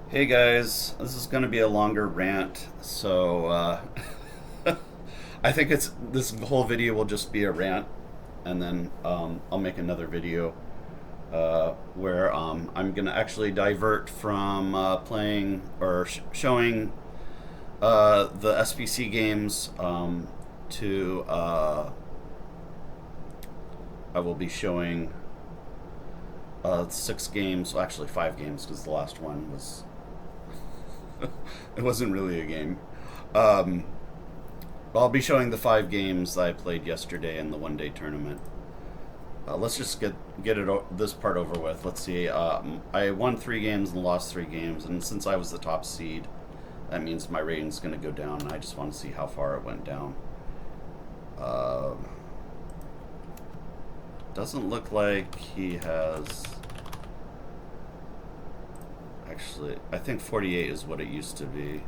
Hey guys, this is going to be a longer rant, so I think it's this whole video will just be a rant, and then I'll make another video where I'm going to actually divert from playing or showing the SPC games to I will be showing 6 games, well, actually 5 games because the last one was it wasn't really a game. Um, I'll be showing the 5 games that I played yesterday in the one-day tournament. Let's just get this part over with. Let's see. I won 3 games and lost 3 games, and since I was the top seed, that means my rating's going to go down. And I just want to see how far it went down. Uh, doesn't look like he has. Actually, I think 48 is what it used to be.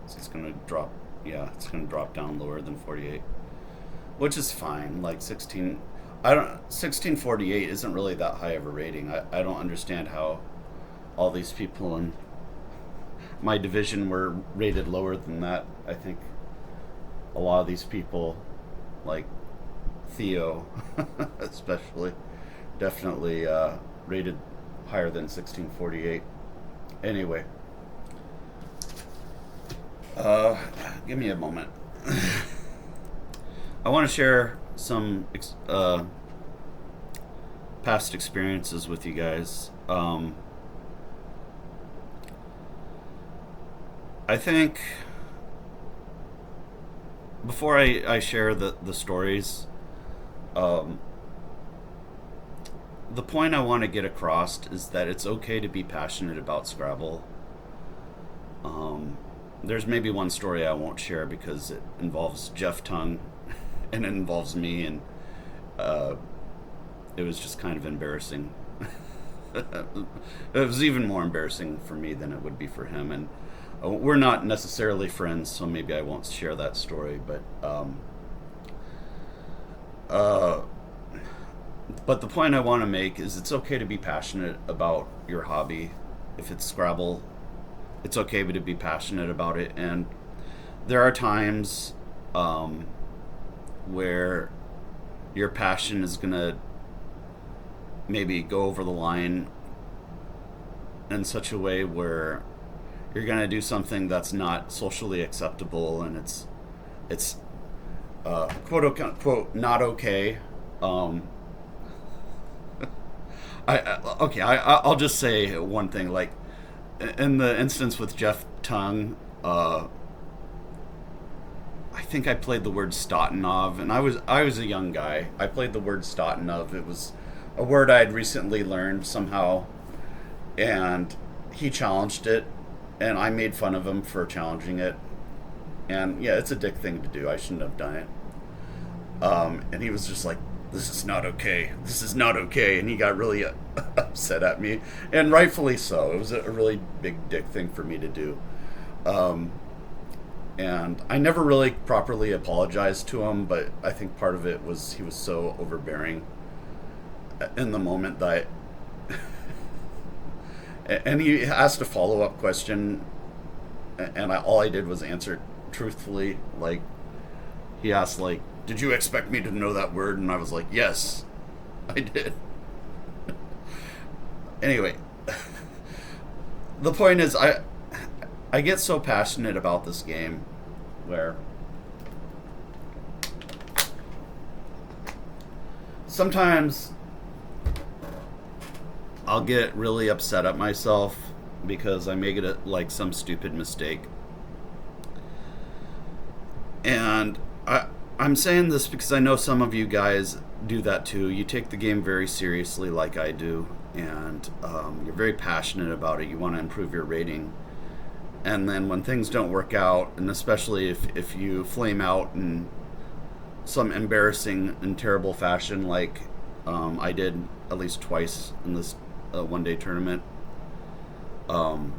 So it's going to drop. Yeah, it's going to drop down lower than 48, which is fine. Like 16, I don't. 1648 isn't really that high of a rating. I don't understand how all these people in my division were rated lower than that. I think a lot of these people, like Theo, especially, definitely rated higher than 1648. Anyway, give me a moment. I want to share some past experiences with you guys. I think before I share the stories, um, the point I want to get across is that it's okay to be passionate about Scrabble. There's maybe one story I won't share because it involves Jeff Tongue and it involves me, and it was just kind of embarrassing. It was even more embarrassing for me than it would be for him, and we're not necessarily friends, so maybe I won't share that story. Uh, but the point I want to make is it's okay to be passionate about your hobby. If it's Scrabble, it's okay to be passionate about it. And there are times where your passion is going to maybe go over the line in such a way where you're going to do something that's not socially acceptable, and it's quote unquote not okay. Um, I'll just say one thing. Like in the instance with Jeff Tongue, I think I played the word Stotanov, and I was a young guy. I played the word Stotanov. It was a word I had recently learned somehow, and he challenged it, and I made fun of him for challenging it. And yeah, it's a dick thing to do. I shouldn't have done it. And he was just like, "This is not okay. This is not okay." And he got really upset at me, and rightfully so. It was a really big dick thing for me to do. Um, and I never really properly apologized to him, but I think part of it was he was so overbearing in the moment that. And he asked a follow up question, and all I did was answer truthfully. Like, he asked, like, "Did you expect me to know that word?" And I was like, "Yes, I did." Anyway, the point is, I get so passionate about this game where sometimes I'll get really upset at myself because I make it like some stupid mistake. And I'm saying this because I know some of you guys do that too. You take the game very seriously, like I do, and you're very passionate about it. You want to improve your rating. And then when things don't work out, and especially if you flame out in some embarrassing and terrible fashion, like I did at least twice in this one-day tournament, um,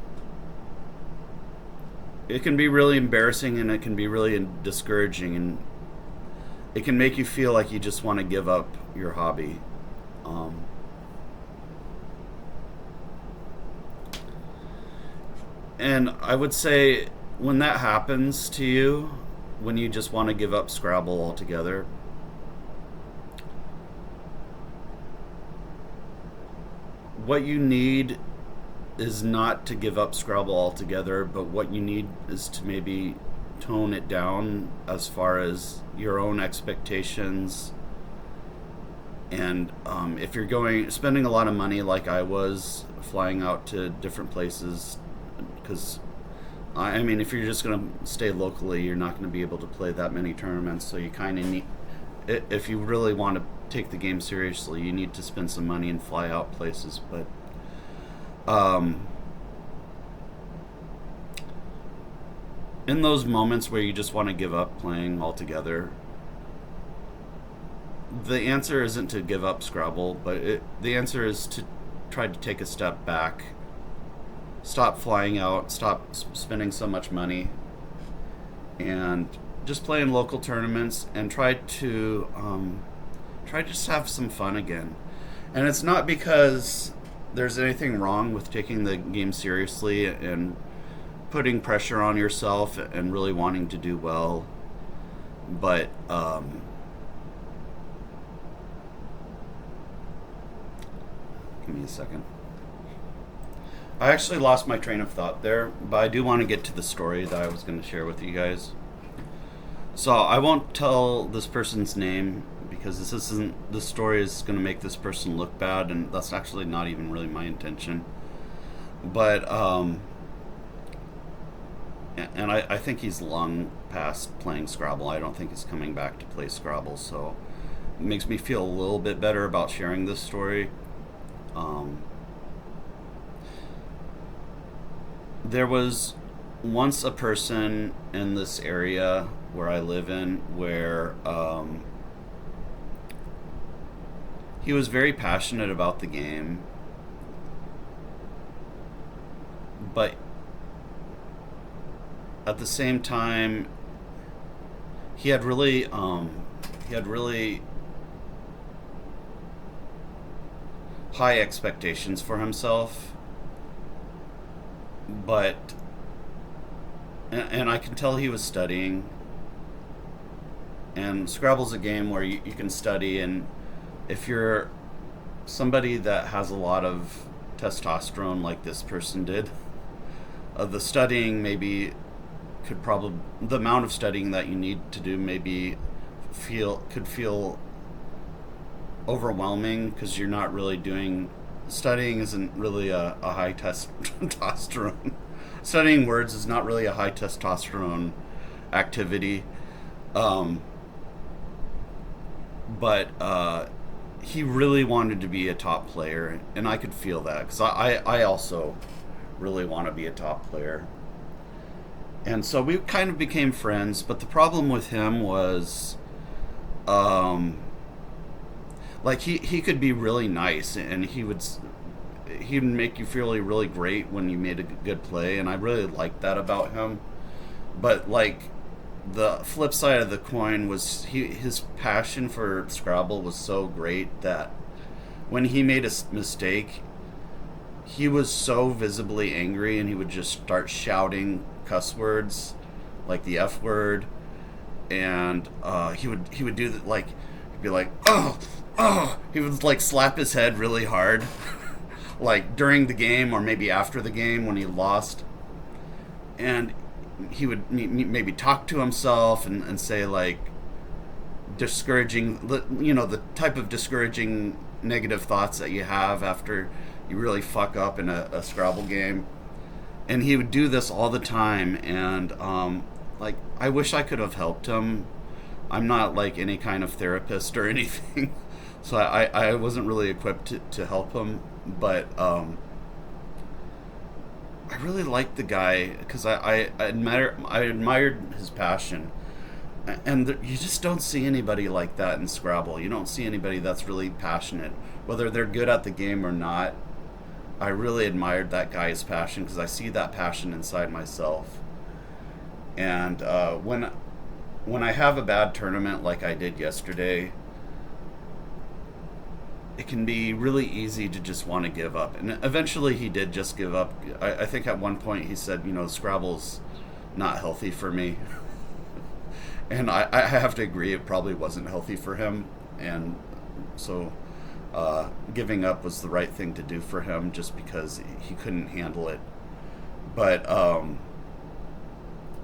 it can be really embarrassing, and it can be really discouraging, and it can make you feel like you just want to give up your hobby. Um, And I would say when that happens to you, when you just want to give up Scrabble altogether, what you need is not to give up Scrabble altogether, but what you need is to maybe tone it down as far as your own expectations. And if you're spending a lot of money like I was, flying out to different places, because I mean, if you're just going to stay locally, you're not going to be able to play that many tournaments. So you kind of need, if you really want to take the game seriously, you need to spend some money and fly out places. But in those moments where you just want to give up playing altogether, the answer isn't to give up Scrabble, but the answer is to try to take a step back, stop flying out, stop spending so much money, and just play in local tournaments and try to just have some fun again. And it's not because there's anything wrong with taking the game seriously and putting pressure on yourself and really wanting to do well, but give me a second. I actually lost my train of thought there, but I do want to get to the story that I was going to share with you guys. So I won't tell this person's name because this story is going to make this person look bad, and that's actually not even really my intention. But and I think he's long past playing Scrabble. I don't think he's coming back to play Scrabble, so it makes me feel a little bit better about sharing this story. There was once a person in this area where I live in where he was very passionate about the game, but at the same time he had really high expectations for himself. But and I can tell he was studying, and Scrabble's a game where you can study, and if you're somebody that has a lot of testosterone like this person did, the studying maybe the amount of studying that you need to do maybe could feel overwhelming because you're not really studying isn't really a high testosterone. Studying words is not really a high testosterone activity. But he really wanted to be a top player, and I could feel that because I also really want to be a top player. And so we kind of became friends, but the problem with him was like he could be really nice, and he'd make you feel really great when you made a good play, and I really liked that about him. But like the flip side of the coin was his passion for Scrabble was so great that when he made a mistake, he was so visibly angry, and he would just start shouting cuss words like the F word, and he would do that, like he'd be like, oh, he would like slap his head really hard like during the game or maybe after the game when he lost, and he would maybe talk to himself and say like discouraging, the type of discouraging negative thoughts that you have after you really fuck up in a Scrabble game. And he would do this all the time, and like I wish I could have helped him. I'm not like any kind of therapist or anything, so I wasn't really equipped to help him. But I really liked the guy because I admired his passion, and you just don't see anybody like that in Scrabble. You don't see anybody that's really passionate, whether they're good at the game or not. I really admired that guy's passion because I see that passion inside myself. And when I have a bad tournament like I did yesterday, it can be really easy to just want to give up. And eventually he did just give up. I think at one point he said, Scrabble's not healthy for me. And I have to agree, it probably wasn't healthy for him. And so giving up was the right thing to do for him, just because he couldn't handle it. But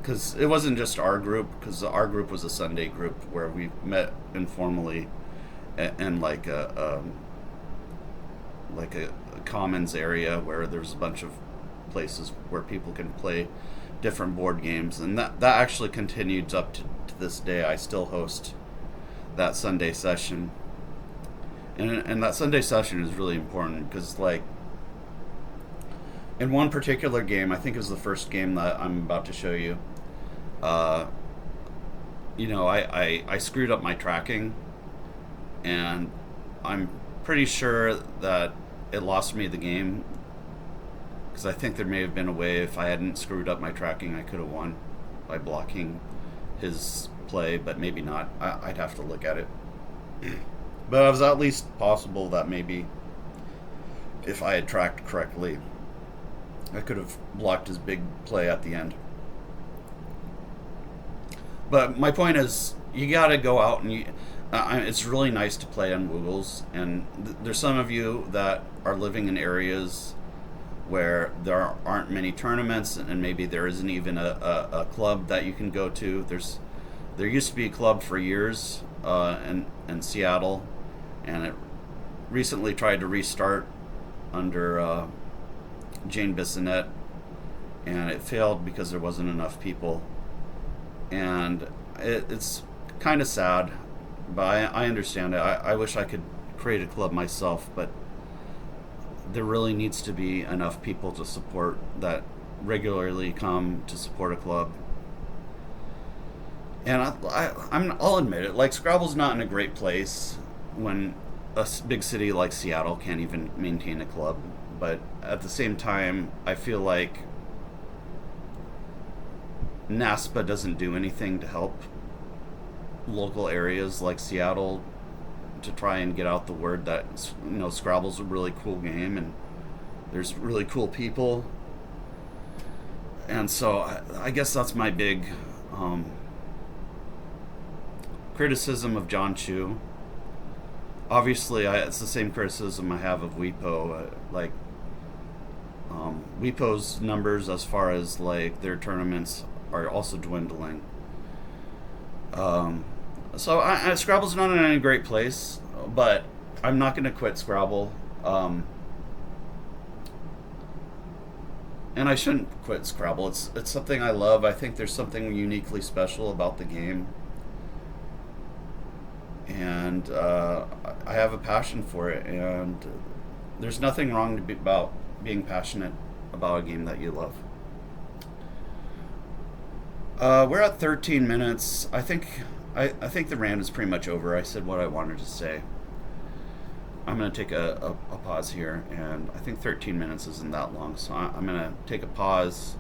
because it wasn't just our group, because our group was a Sunday group where we met informally in like a commons area where there's a bunch of places where people can play different board games, and that actually continues up to this day. I still host that Sunday session, and that Sunday session is really important because, like, in one particular game, I think it was the first game that I'm about to show you, I screwed up my tracking, and I'm pretty sure that it lost me the game, because I think there may have been a way, if I hadn't screwed up my tracking, I could have won by blocking his play, but maybe not. I'd have to look at it. But it was at least possible that maybe if I had tracked correctly, I could have blocked his big play at the end. But my point is, you gotta go out and it's really nice to play on Woogles, and there's some of you that are living in areas where there aren't many tournaments, and maybe there isn't even a club that you can go to. There used to be a club for years in Seattle, and it recently tried to restart under Jane Bissonette, and it failed because there wasn't enough people. And it's kind of sad, but I understand it. I wish I could create a club myself, but there really needs to be enough people to support that regularly come to support a club. And I'll admit it, like, Scrabble's not in a great place when a big city like Seattle can't even maintain a club. But at the same time, I feel like NASPA doesn't do anything to help local areas like Seattle to try and get out the word that Scrabble's a really cool game and there's really cool people. And so I guess that's my big criticism of John Chu. Obviously, it's the same criticism I have of WePo. WePo's numbers as far as like their tournaments are also dwindling. So Scrabble's not in any great place, but I'm not going to quit Scrabble. And I shouldn't quit Scrabble. It's something I love. I think there's something uniquely special about the game. And I have a passion for it. And there's nothing wrong about being passionate about a game that you love. We're at 13 minutes. I think the rant is pretty much over. I said what I wanted to say. I'm going to take a pause here, and I think 13 minutes isn't that long, so I'm going to take a pause,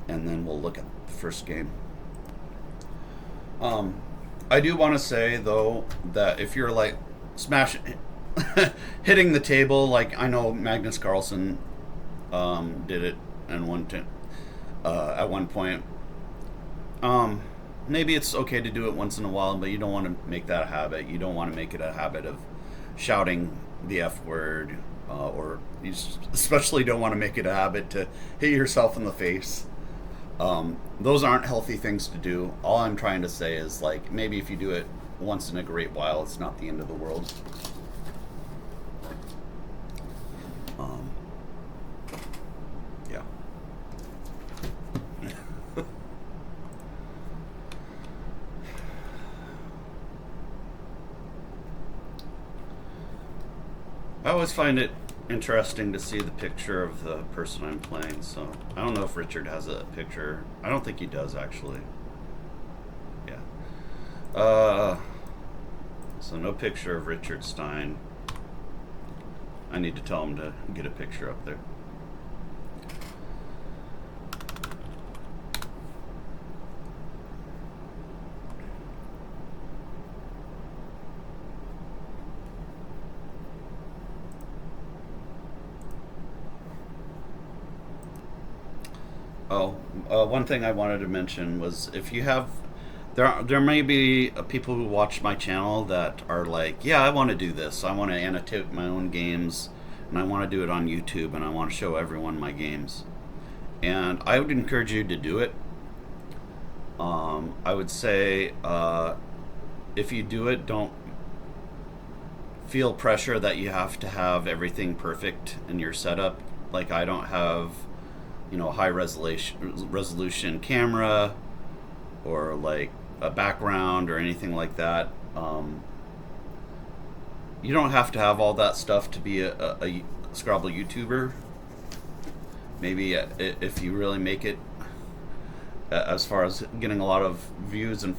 and then we'll look at the first game. I do want to say, though, that if you're like hitting the table, like I know Magnus Carlsen did it at one point. Maybe it's okay to do it once in a while, but you don't want to make that a habit. You don't want to make it a habit of shouting the F word, or you especially don't want to make it a habit to hit yourself in the face. Those aren't healthy things to do. All I'm trying to say is, like, maybe if you do it once in a great while, it's not the end of the world. Yeah. I always find it interesting to see the picture of the person I'm playing, so I don't know if Richard has a picture. I don't think he does, actually. Yeah. So no picture of Richard Stein. I need to tell him to get a picture up there. Oh, one thing I wanted to mention was if you have there may be people who watch my channel that are like, yeah, I want to do this. I want to annotate my own games, and I want to do it on YouTube, and I want to show everyone my games. And I would encourage you to do it. I would say if you do it, don't feel pressure that you have to have everything perfect in your setup. Like I don't have, high resolution camera or like a background or anything like that. You don't have to have all that stuff to be a Scrabble YouTuber. Maybe if you really make it as far as getting a lot of views and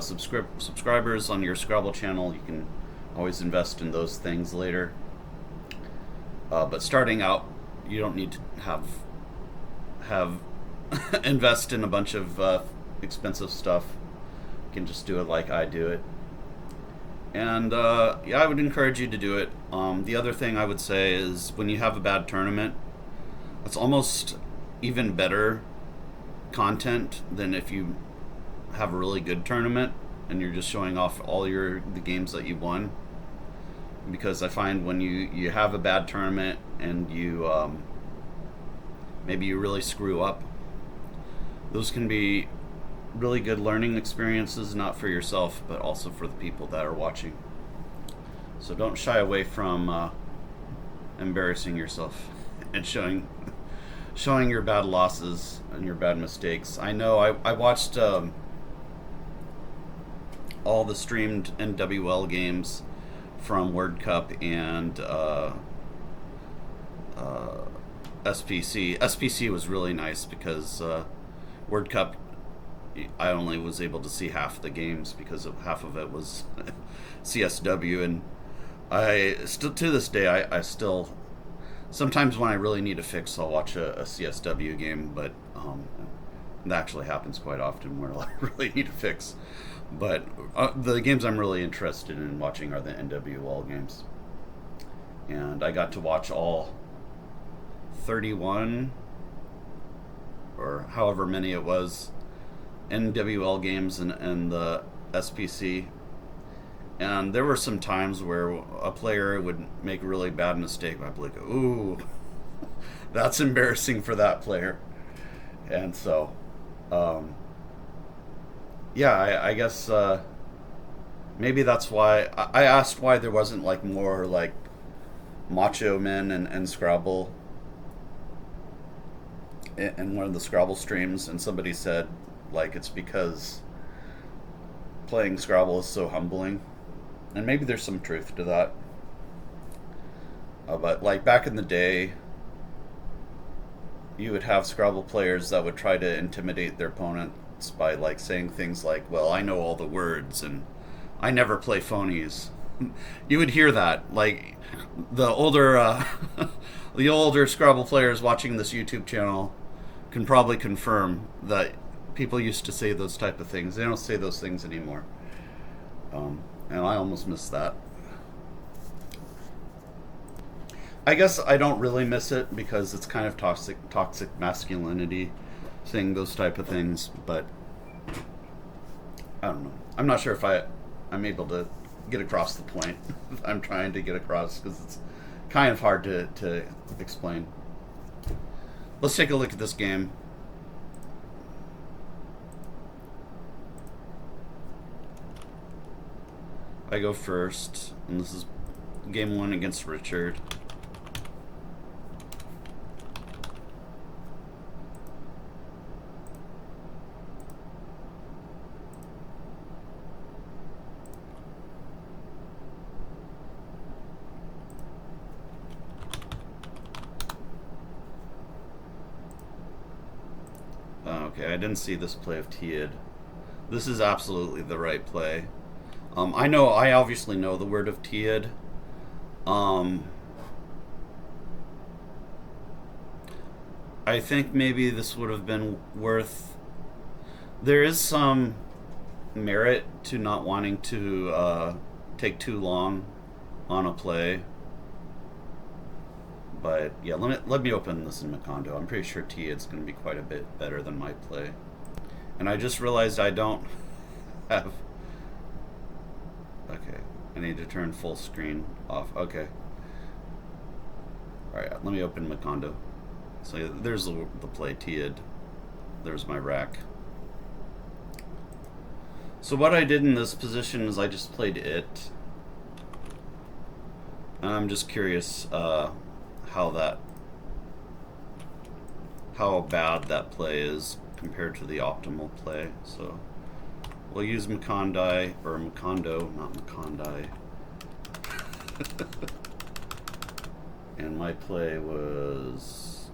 subscribers on your Scrabble channel, you can always invest in those things later. But starting out, you don't need to have invest in a bunch of expensive stuff. You can just do it like I do it. And yeah, I would encourage you to do it. The other thing I would say is when you have a bad tournament, it's almost even better content than if you have a really good tournament and you're just showing off all the games that you won. Because I find when you have a bad tournament and you maybe you really screw up, those can be really good learning experiences, not for yourself but also for the people that are watching. So don't shy away from embarrassing yourself and showing your bad losses and your bad mistakes. I know I watched all the streamed NWL games from World Cup and SPC. SPC was really nice because World Cup, I only was able to see half the games because half of it was CSW, and I still to this day I still sometimes when I really need a fix I'll watch a CSW game, but that actually happens quite often where I really need a fix. But the games I'm really interested in watching are the NWL games, and I got to watch all 31 or however many it was NWL games and the SPC. And there were some times where a player would make a really bad mistake. I'd be like, ooh, that's embarrassing for that player. And so, yeah, I guess maybe that's why I asked why there wasn't like more like macho men and Scrabble in one of the Scrabble streams, and somebody said like it's because playing Scrabble is so humbling. And maybe there's some truth to that. But like back in the day, you would have Scrabble players that would try to intimidate their opponents by like saying things like, well, I know all the words and I never play phonies. You would hear that. Like the older the older Scrabble players watching this YouTube channel can probably confirm that people used to say those type of things. They don't say those things anymore. And I almost miss that. I guess I don't really miss it because it's kind of toxic masculinity saying those type of things, but I don't know. I'm not sure if I'm able to get across the point I'm trying to get across because it's kind of hard to explain. Let's take a look at this game. I go first, and this is game 1 against Richard. Okay, I didn't see this play of Tiad. This is absolutely the right play. I obviously know the word of Tiad. I think maybe this would have been worth... There is some merit to not wanting to take too long on a play. But yeah, let me open this in Macondo. I'm pretty sure Tia's going to be quite a bit better than my play. And I just realized I don't have... Okay, I need to turn full screen off. Okay. Alright, let me open Macondo. So there's the play, Tia. There's my rack. So what I did in this position is I just played it. And I'm just curious how bad that play is compared to the optimal play. So we'll use Macondo, not Macondo. And my play was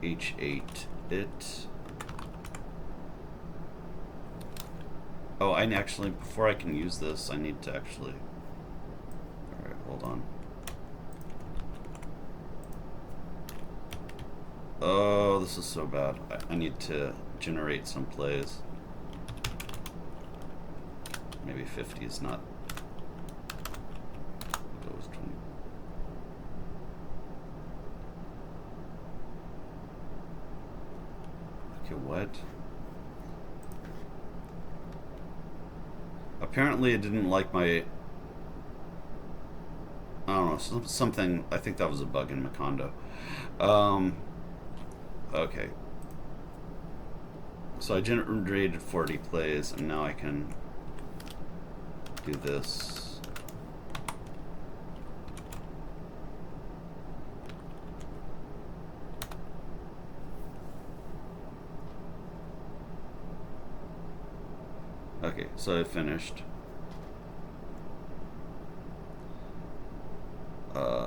H8 it. Oh, I actually, before I can use this, I need to actually... Alright, hold on. Oh, this is so bad. I need to generate some plays. Maybe 50 is not... That was 20. Okay, what? Apparently it didn't like my... I don't know, something... I think that was a bug in Macondo. Okay. So I generated 40 plays, and now I can do this. Okay, so I finished.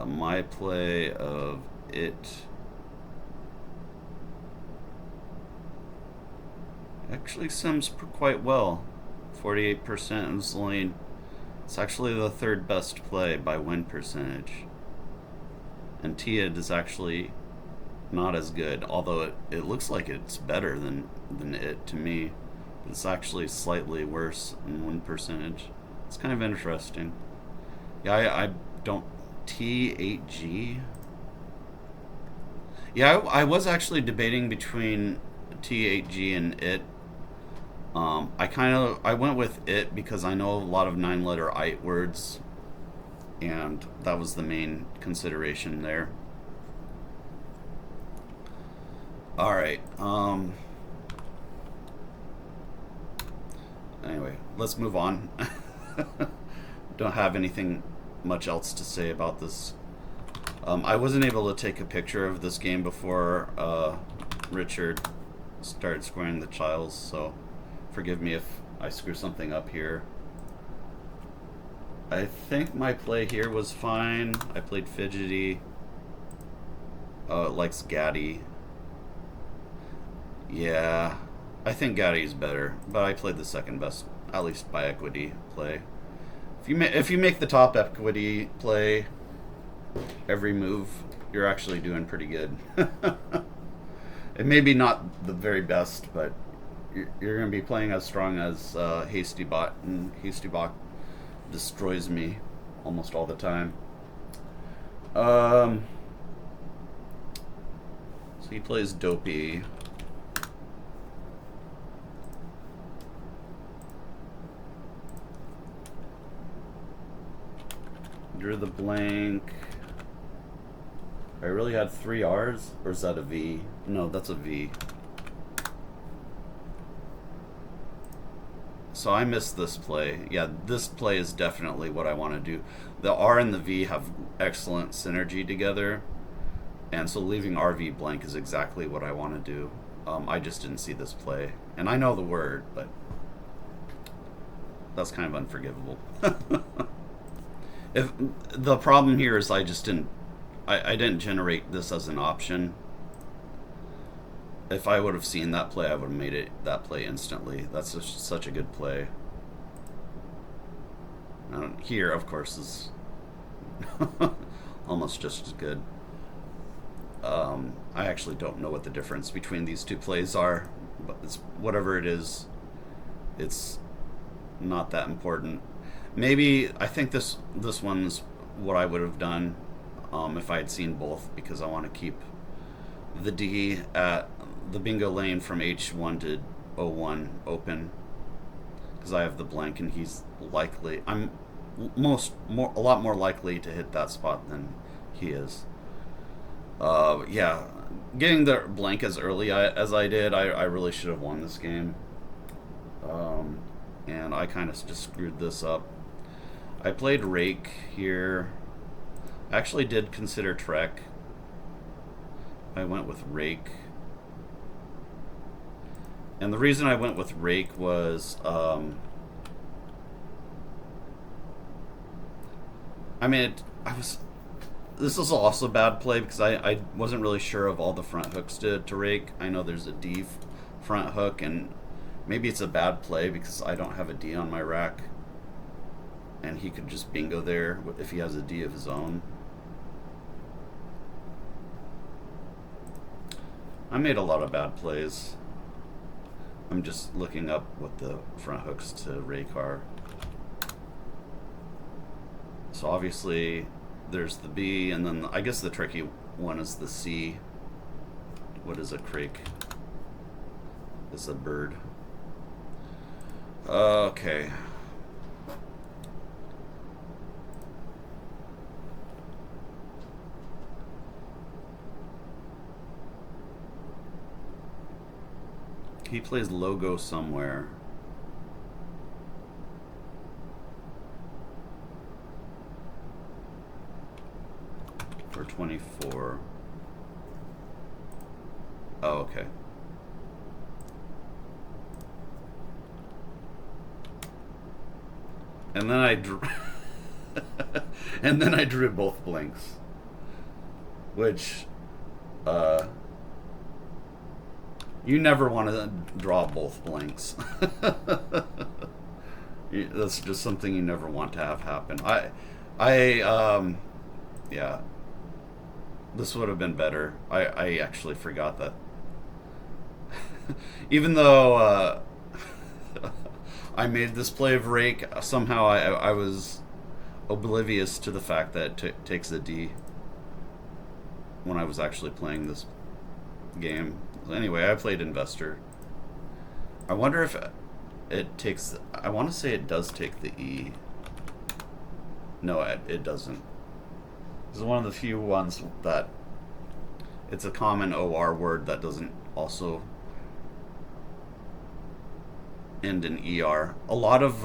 My play of it actually sims quite well. 48% is only... It's actually the third best play by win percentage. And Tia is actually not as good, although it looks like it's better than it to me. It's actually slightly worse in win percentage. It's kind of interesting. Yeah, I don't... T8G? Yeah, I was actually debating between T8G and it. I went with it because I know a lot of 9-letter IT words, and that was the main consideration there. Alright, anyway, let's move on. Don't have anything much else to say about this. I wasn't able to take a picture of this game before Richard started scoring the tiles, so forgive me if I screw something up here. I think my play here was fine. I played Fidgety. It likes Gaddy. Yeah, I think Gaddy's better, but I played the second best, at least by equity, play. If you make the top equity play every move, you're actually doing pretty good. It may be not the very best, but you're going to be playing as strong as Hasty Bot, and Hasty Bot destroys me almost all the time. So he plays Dopey. Drew the blank. I really had 3 R's? Or is that a V? No, that's a V. So I missed this play. Yeah, this play is definitely what I want to do. The R and the V have excellent synergy together. And so leaving RV blank is exactly what I want to do. I just didn't see this play. And I know the word, but that's kind of unforgivable. If the problem here is I didn't generate this as an option. If I would have seen that play, I would have made that play instantly. That's just such a good play. Here, of course, is almost just as good. I actually don't know what the difference between these two plays are, but whatever it is, it's not that important. Maybe I think this one's what I would have done if I had seen both, because I want to keep the D at the bingo lane from H1 to O1 open, because I have the blank and he's likely, I'm a lot more likely to hit that spot than he is. Yeah, getting the blank as early as I did, I really should have won this game. And I kind of just screwed this up. I played Rake here. I actually did consider Trek. I went with Rake. And the reason I went with Rake was, I mean, this was also a bad play because I wasn't really sure of all the front hooks to Rake. I know there's a D front hook, and maybe it's a bad play because I don't have a D on my rack, and he could just bingo there if he has a D of his own. I made a lot of bad plays. I'm just looking up what the front hooks to Rake are. So obviously there's the B, and then I guess the tricky one is the C. What is a crake? It's a bird. Okay. He plays logo somewhere. For 24. Oh, okay. And then I drew and then I drew both blanks, which you never want to draw both blanks. That's just something you never want to have happen. Yeah, this would have been better. I actually forgot that. Even though I made this play of Rake, somehow I was oblivious to the fact that it takes a D when I was actually playing this game. Anyway, I played Investor. I wonder if it takes... I want to say it does take the E. No, it doesn't. This is one of the few ones that it's a common OR word that doesn't also end in ER. A lot of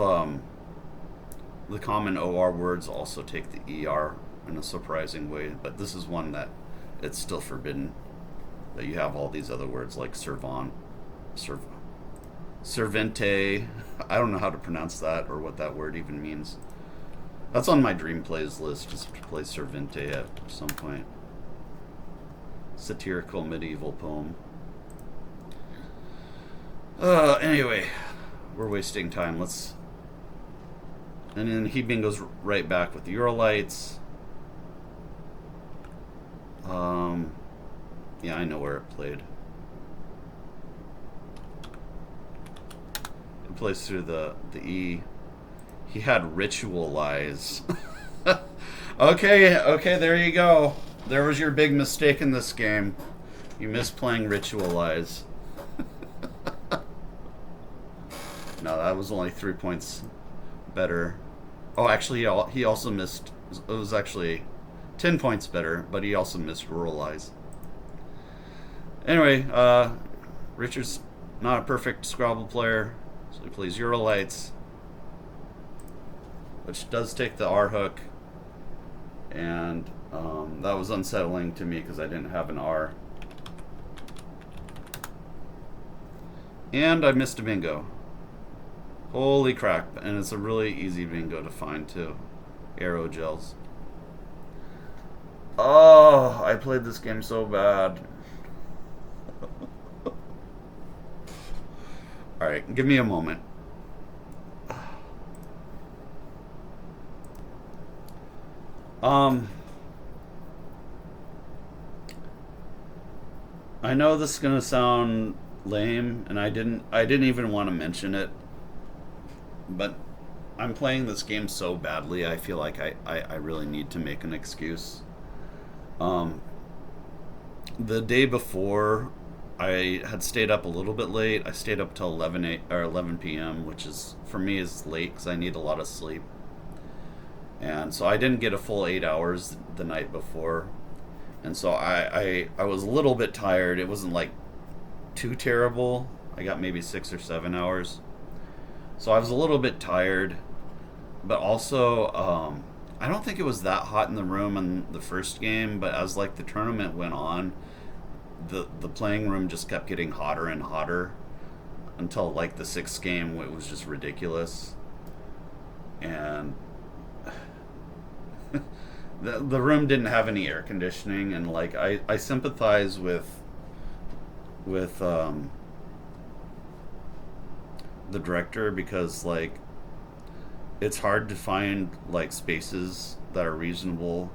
the common OR words also take the ER in a surprising way, but this is one that it's still forbidden. That you have all these other words like servante. I don't know how to pronounce that or what that word even means. That's on my dream plays list, just to play Servente at some point. Satirical medieval poem. Anyway, we're wasting time. And then he bingos right back with the Eurolights. Yeah, I know where it played. It plays through the E. He had Ritualize. Okay, there you go. There was your big mistake in this game. You missed playing Ritualize. No, that was only 3 points better. Oh, actually, he also missed. It was actually 10 points better, but he also missed Ruralize. Anyway, Richard's not a perfect Scrabble player, so he plays Eurolights, which does take the R hook, and that was unsettling to me because I didn't have an R. And I missed a bingo. Holy crap, and it's a really easy bingo to find too. Aerogels. Oh, I played this game so bad. Alright, give me a moment. I know this is gonna sound lame, and I didn't even want to mention it, but I'm playing this game so badly. I feel like I really need to make an excuse. Um, the day before, I had stayed up a little bit late. I stayed up till 11 p.m., which is for me is late because I need a lot of sleep. And so I didn't get a full 8 hours the night before, and so I was a little bit tired. It wasn't like too terrible. I got maybe 6 or 7 hours, so I was a little bit tired. But also, I don't think it was that hot in the room in the first game. But as like the tournament went on, the playing room just kept getting hotter and hotter until like the sixth game, it was just ridiculous. And the room didn't have any air conditioning, and like I sympathize with the director, because like it's hard to find like spaces that are reasonable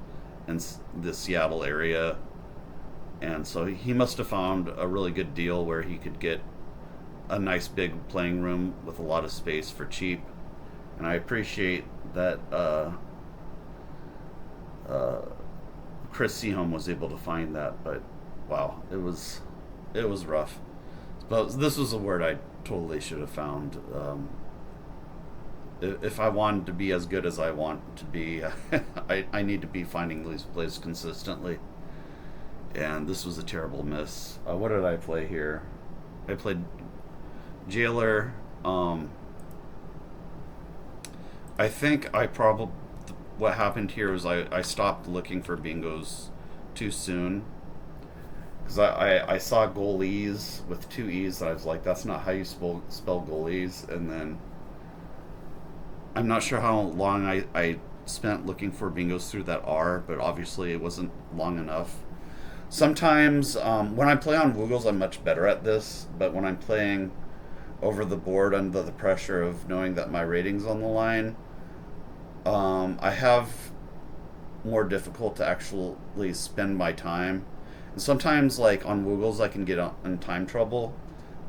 in the Seattle area, and so he must have found a really good deal where he could get a nice big playing room with a lot of space for cheap. And I appreciate that uh, Chris Seaholm was able to find that. But wow, it was rough. But this was a word I totally should have found. If I wanted to be as good as I want to be, I need to be finding these plays consistently. And this was a terrible miss. What did I play here? I played Jailer. I think I probably what happened here was I stopped looking for bingos too soon, because I saw goalies with two E's, and I was like, that's not how you spell goalies. And then I'm not sure how long I spent looking for bingos through that R, but obviously it wasn't long enough. Sometimes when I play on Woogles, I'm much better at this, but when I'm playing over the board under the pressure of knowing that my rating's on the line, I have more difficult to actually spend my time. And sometimes, like on Woogles, I can get in time trouble,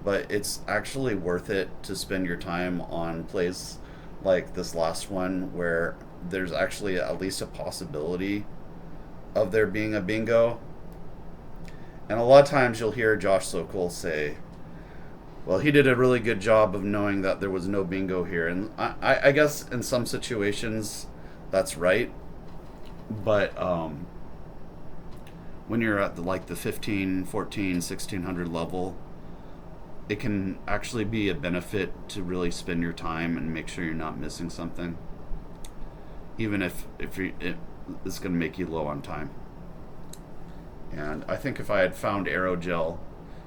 but it's actually worth it to spend your time on plays like this last one, where there's actually at least a possibility of there being a bingo. And a lot of times you'll hear Josh Sokol say, well, he did a really good job of knowing that there was no bingo here. And I guess in some situations that's right. But when you're at like the 15, 14, 1600 level, it can actually be a benefit to really spend your time and make sure you're not missing something, even if it's going to make you low on time. And I think if I had found aerogel,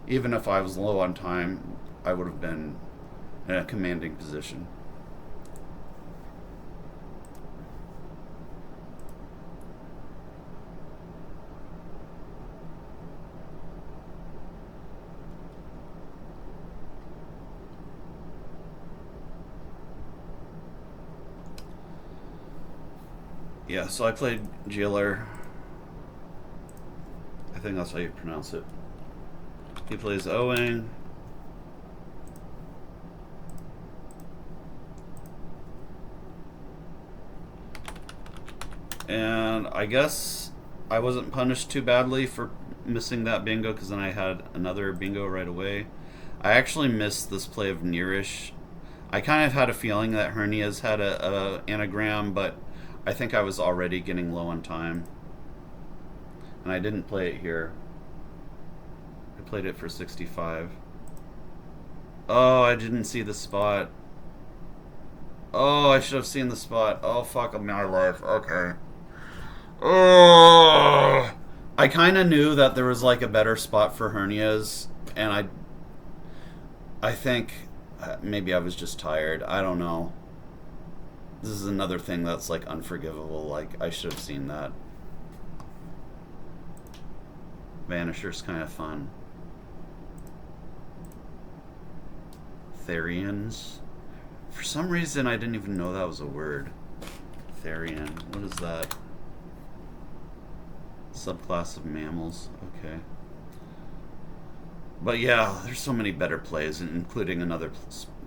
even if I was low on time, I would have been in a commanding position. Yeah, so I played Jailer. I think that's how you pronounce it. He plays Owen. And I guess I wasn't punished too badly for missing that bingo, because then I had another bingo right away. I actually missed this play of Nearish. I kind of had a feeling that Hernias had a anagram, but I think I was already getting low on time. And I didn't play it here. I played it for 65. Oh, I didn't see the spot. Oh, I should have seen the spot. Oh, fuck my life. Okay. Oh, I kind of knew that there was like a better spot for Hernias, and I think maybe I was just tired. I don't know. This is another thing that's like unforgivable. Like, I should have seen that. Vanisher's kind of fun. Therians. For some reason, I didn't even know that was a word. Therian. What is that? Subclass of mammals. Okay. But yeah, there's so many better plays, including another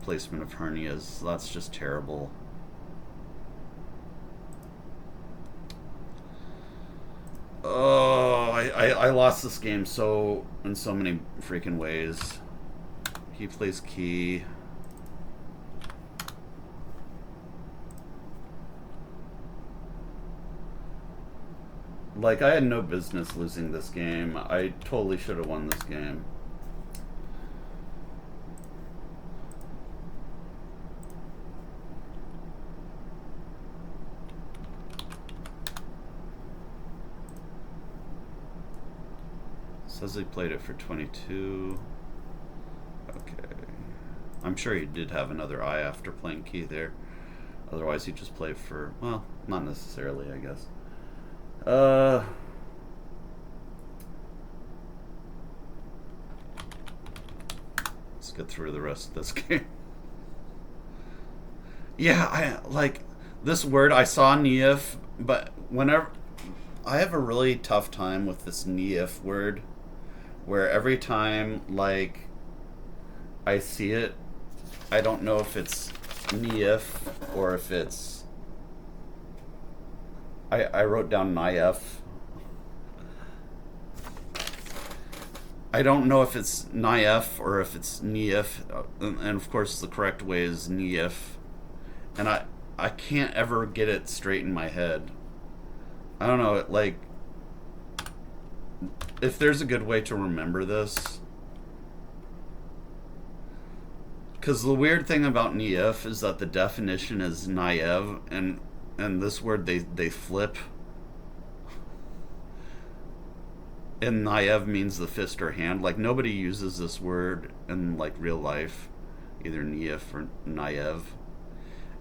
placement of Hernias. That's just terrible. I lost this game in so many freaking ways. He plays key. Like, I had no business losing this game. I totally should have won this game. Says he played it for 22. Okay. I'm sure he did have another eye after playing key there. Otherwise he'd just play for, well, not necessarily, I guess. Let's get through the rest of this game. Yeah, I like this word. I saw Neif, but whenever I have a really tough time with this Neif word, where every time like I see it, I don't know if it's Neif or if it's. I wrote down Naif. I don't know if it's Naif or if it's Neif, and of course the correct way is Neif, and I can't ever get it straight in my head. I don't know, like, if there's a good way to remember this, because the weird thing about Neif is that the definition is naive, and this word they flip. And naive means the fist or hand. Like, nobody uses this word in like real life, either Neif or naive.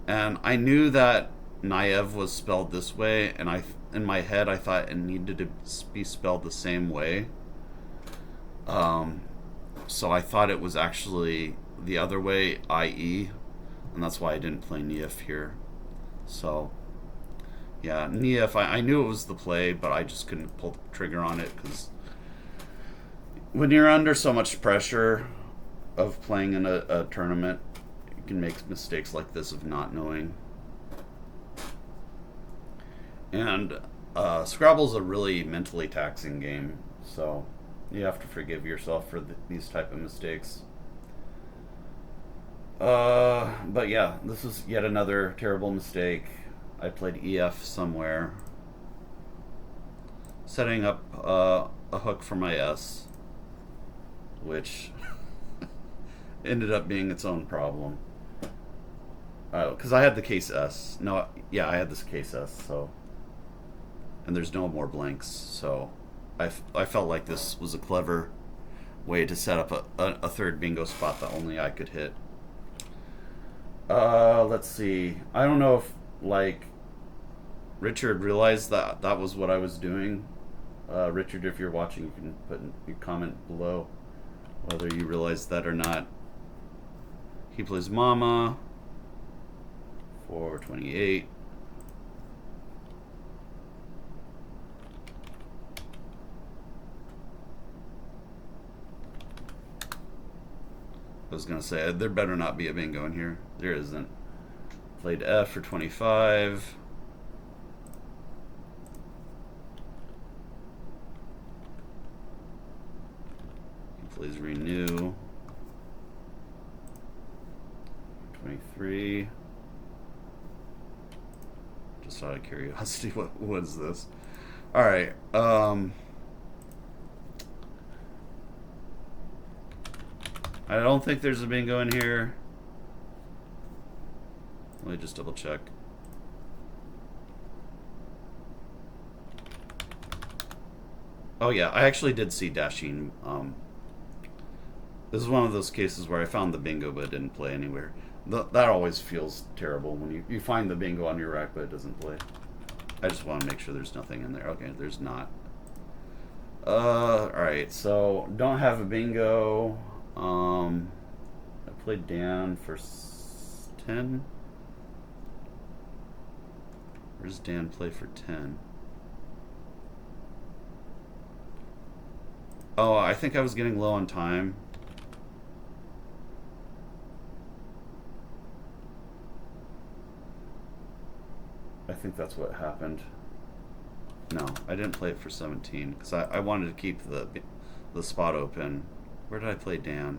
And I knew that naive was spelled this way, and in my head I thought it needed to be spelled the same way. So I thought it was actually the other way, i.e., and that's why I didn't play Neif here. So yeah, Neif, I knew it was the play, but I just couldn't pull the trigger on it, because when you're under so much pressure of playing in a tournament, you can make mistakes like this of not knowing. And Scrabble's a really mentally taxing game, so you have to forgive yourself for these type of mistakes. But yeah, this is yet another terrible mistake. I played EF somewhere, setting up a hook for my S, which ended up being its own problem. Because I had the case S. No, yeah, I had this case S, so. And there's no more blanks, so I felt like this was a clever way to set up a third bingo spot that only I could hit. Let's see. I don't know if, like, Richard realized that that was what I was doing. Richard, if you're watching, you can put your comment below whether you realized that or not. He plays Mama for 28. I was gonna say, there better not be a bingo in here. There isn't. Played F for 25. He plays Renew. 23. Just out of curiosity, what is this? Alright, I don't think there's a bingo in here. Let me just double check. Oh yeah, I actually did see Dasheen. This is one of those cases where I found the bingo but it didn't play anywhere. That always feels terrible when you find the bingo on your rack but it doesn't play. I just want to make sure there's nothing in there. Okay, there's not. Alright, so don't have a bingo. I played Dan for 10. Where's Dan play for 10? Oh, I think I was getting low on time. I think that's what happened. No, I didn't play it for 17 because I wanted to keep the spot open. Where did I play Dan?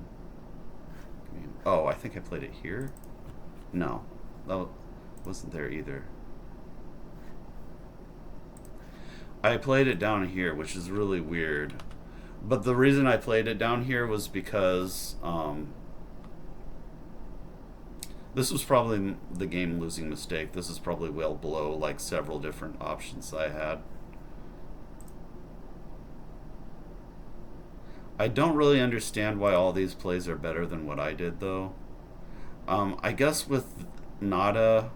Oh, I think I played it here. No, that wasn't there either. I played it down here, which is really weird. But the reason I played it down here was because this was probably the game losing mistake. This is probably well below like several different options I had. I don't really understand why all these plays are better than what I did, though. I guess with Nada,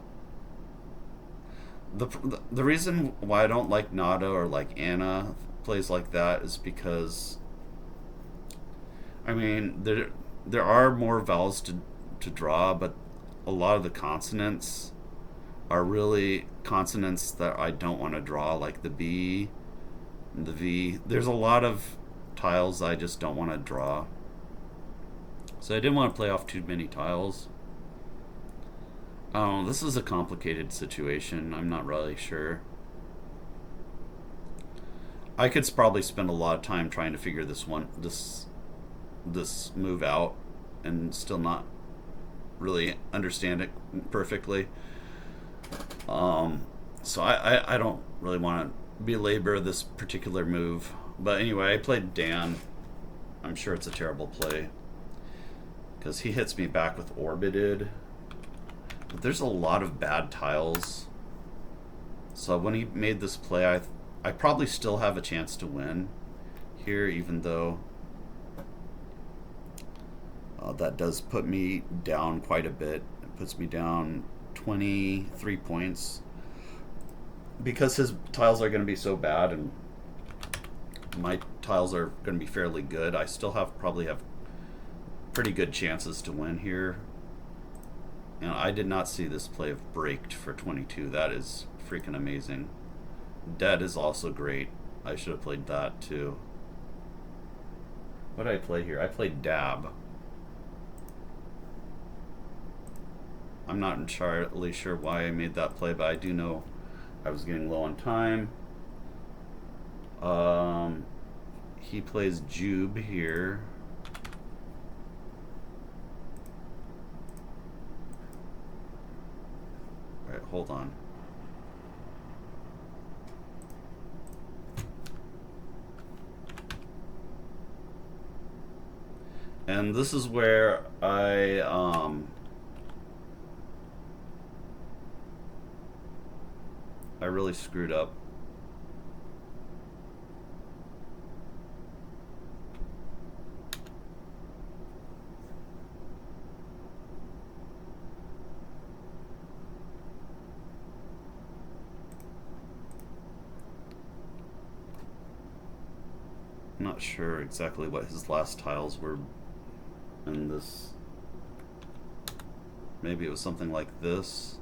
the reason why I don't like Nada or like Anna plays like that is because, I mean, there are more vowels to draw, but a lot of the consonants are really consonants that I don't want to draw, like the B and the V. There's a lot of tiles I just don't want to draw. So I didn't want to play off too many tiles. Oh, this is a complicated situation. I'm not really sure. I could probably spend a lot of time trying to figure this move out and still not really understand it perfectly. So I don't really want to belabor this particular move. But anyway, I played Dan. I'm sure it's a terrible play because he hits me back with Orbited. But there's a lot of bad tiles. So when he made this play, I probably still have a chance to win here, even though that does put me down quite a bit. It puts me down 23 points because his tiles are going to be so bad and my tiles are going to be fairly good. I still probably have pretty good chances to win here. And I did not see this play of Braked for 22. That is freaking amazing. Dead is also great. I should have played that too. What did I play here? I played Dab. I'm not entirely sure why I made that play, but I do know I was getting low on time. He plays Jube here. Alright, hold on. And this is where I really screwed up. I'm not sure exactly what his last tiles were in this. Maybe it was something like this.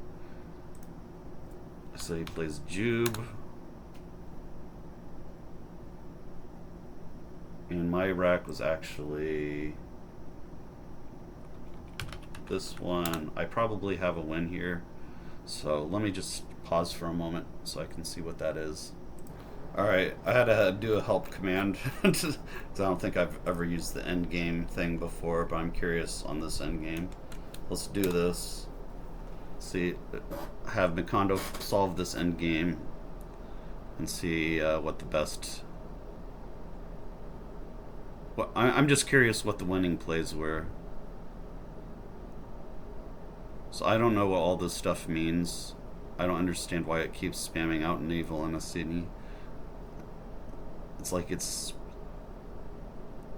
So he plays Jube. And my rack was actually this one. I probably have a win here. So let me just pause for a moment so I can see what that is. Alright, I had to do a help command. I don't think I've ever used the end game thing before, but I'm curious on this end game. Let's do this. See, have Mikondo solve this end game and see what the best. I'm just curious what the winning plays were. So I don't know what all this stuff means. I don't understand why it keeps spamming out Naval and Asini. It's like it's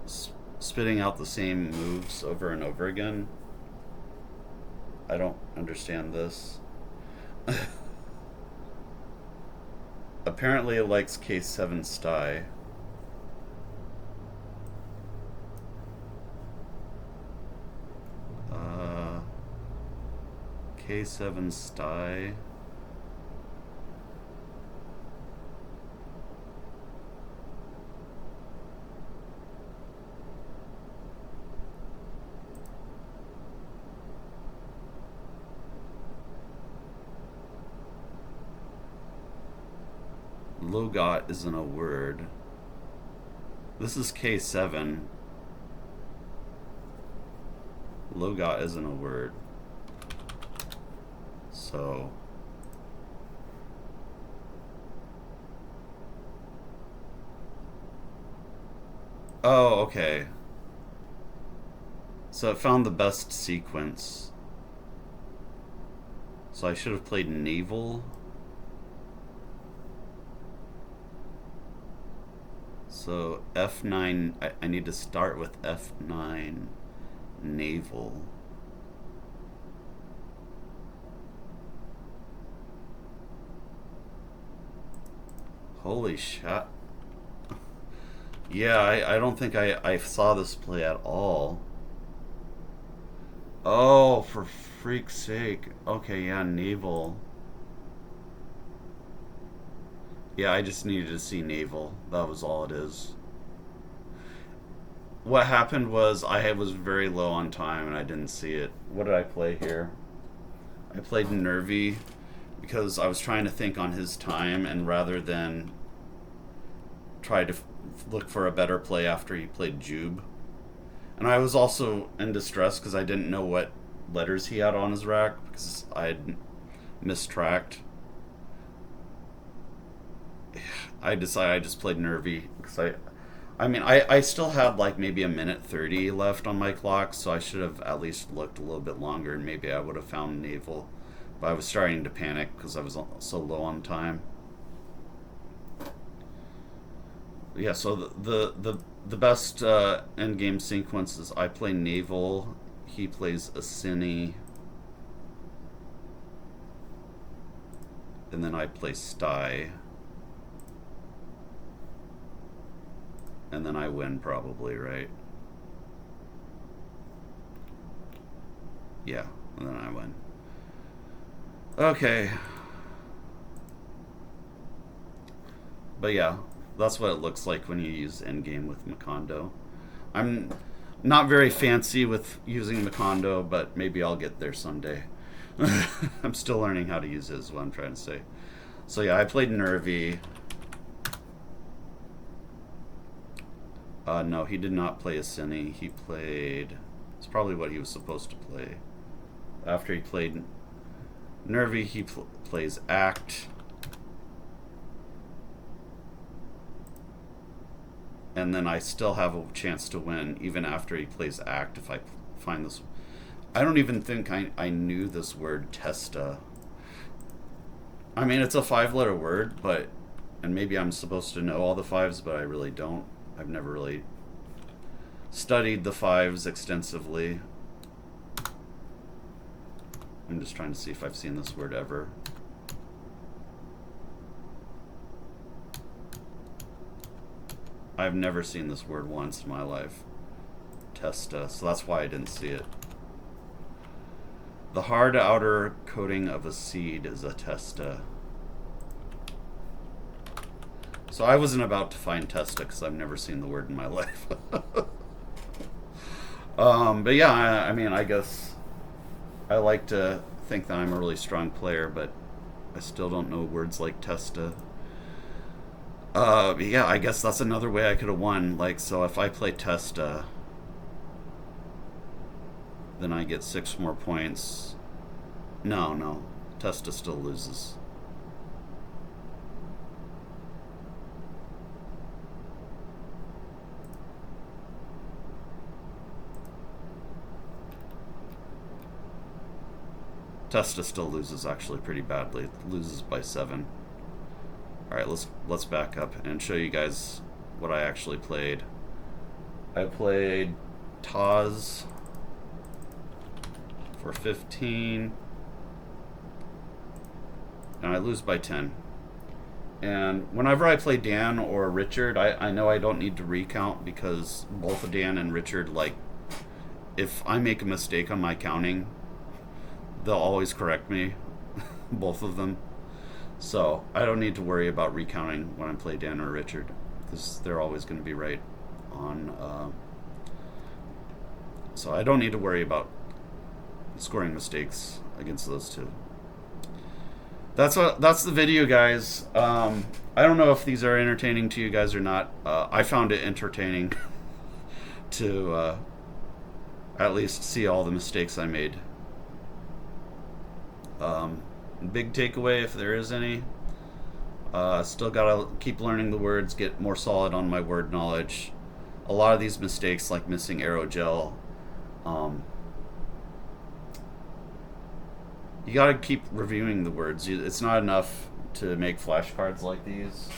spitting out the same moves over and over again. I don't understand this. Apparently it likes K7 Stein. K7 Stein. Logot isn't a word. This is K7. Logot isn't a word. So... Oh, okay. So it found the best sequence. So I should have played naval. So F9, I need to start with F9 naval. Holy shit. Yeah, I don't think I saw this play at all. Oh, for freak's sake. Okay, yeah, naval. Yeah, I just needed to see naval. That was all it is. What happened was I was very low on time and I didn't see it. What did I play here? I played Nervy because I was trying to think on his time, and rather than try to look for a better play after he played Jube. And I was also in distress because I didn't know what letters he had on his rack because I had mistracked. I decided I just played Nervy because I still had like maybe a minute 30 left on my clock, so I should have at least looked a little bit longer and maybe I would have found naval. But I was starting to panic because I was so low on time. Yeah, so the best end game sequence is I play naval, he plays Asini, and then I play Stein. And then I win probably, right? Yeah, and then I win. Okay. But yeah, that's what it looks like when you use endgame with Macondo. I'm not very fancy with using Macondo, but maybe I'll get there someday. I'm still learning how to use it is what I'm trying to say. So yeah, I played Nervy. No, he did not play Asini. He played... It's probably what he was supposed to play. After he played Nervy, he plays Act. And then I still have a chance to win even after he plays Act if I find this. I don't even think I knew this word testa. I mean, it's a 5-letter word, but... And maybe I'm supposed to know all the 5s, but I really don't. I've never really studied the 5s extensively. I'm just trying to see if I've seen this word ever. I've never seen this word once in my life. Testa, so that's why I didn't see it. The hard outer coating of a seed is a testa. So I wasn't about to find testa because I've never seen the word in my life. But yeah, I mean, I guess I like to think that I'm a really strong player, but I still don't know words like testa. Yeah, I guess that's another way I could have won. Like, so if I play testa, then I get 6 more points. No, testa still loses. Testa still loses actually pretty badly. It loses by 7. Alright, let's back up and show you guys what I actually played. I played Taz for 15. And I lose by 10. And whenever I play Dan or Richard, I know I don't need to recount because both Dan and Richard, like, if I make a mistake on my counting, they'll always correct me, both of them. So I don't need to worry about recounting when I play Dan or Richard because they're always going to be right on. So I don't need to worry about scoring mistakes against those two. That's the video, guys. I don't know if these are entertaining to you guys or not. I found it entertaining to at least see all the mistakes I made. Big takeaway, if there is any, still gotta keep learning the words, get more solid on my word knowledge. A lot of these mistakes, like missing aerogel, you gotta keep reviewing the words. It's not enough to make flashcards like these.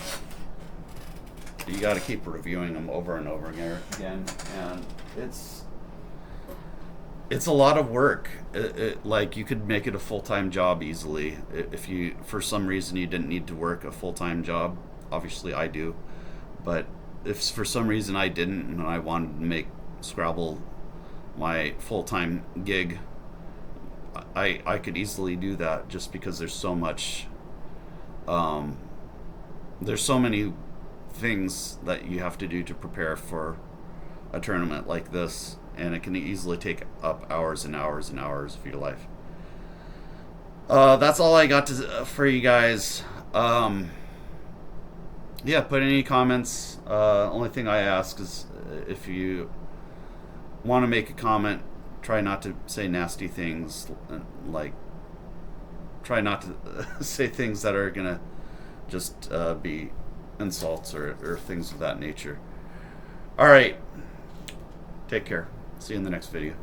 You gotta keep reviewing them over and over again, and it's a lot of work. Like, you could make it a full-time job easily if you, for some reason, you didn't need to work a full-time job. Obviously I do, but if for some reason I didn't and I wanted to make Scrabble my full-time gig, I could easily do that, just because there's so much there's so many things that you have to do to prepare for a tournament like this, and it can easily take up hours and hours and hours of your life. That's all I got for you guys. Yeah, put any comments. Only thing I ask is, if you want to make a comment, try not to say nasty things. Like, try not to say things that are gonna just be insults or things of that nature. All right, take care. See you in the next video.